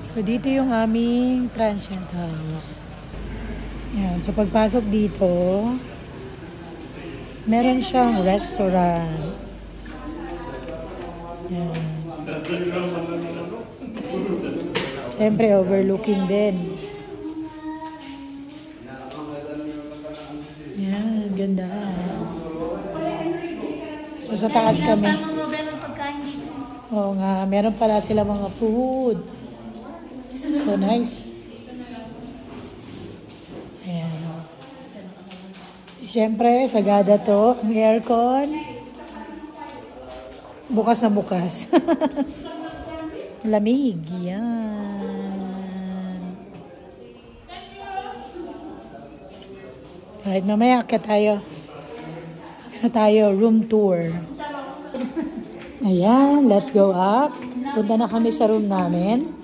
So, dito yung aming transient house. Yan. So, pagpasok dito, meron siyang restaurant. Yan. Siyempre, overlooking din. Yan, ganda. So, sa taas kami. Oo nga, meron pala sila mga food. So, nice. Ayan. Siyempre, sagada to. Ang aircon. Bukas na bukas. Lamig. Yan. Alright, mamaya akit tayo. Room tour. Ayan, let's go up. Punta na kami sa room namin.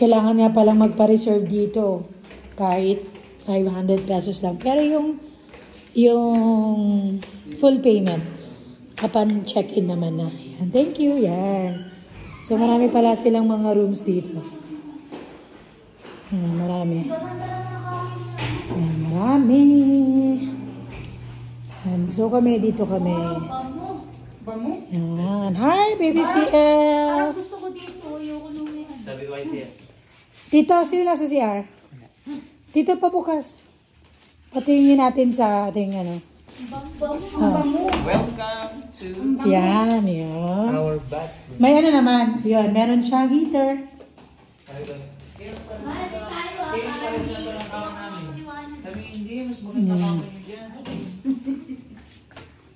Kailangan niya palang magpa-reserve dito. Kahit 500 pesos lang. Pero yung full payment, kapan check-in naman na. Ayan, thank you. Yan. So, marami pala silang mga rooms dito. Ayan, marami. Ayan, marami. Ayan, so kami, dito kami. Ayan. Hi, baby CL. Gusto ko dito. Sabi ko ay CL. Tito, sino nasa CR? Tito, pabukas. Patingin natin sa ating ano. Welcome to Yan. our bathroom. May ano naman. Yan, meron siyang heater.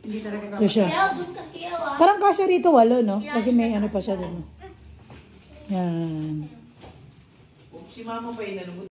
Ito siya. Parang kasya rito 8, no? Kasi may ano pa siya dun. Yan. Si mama pa inanong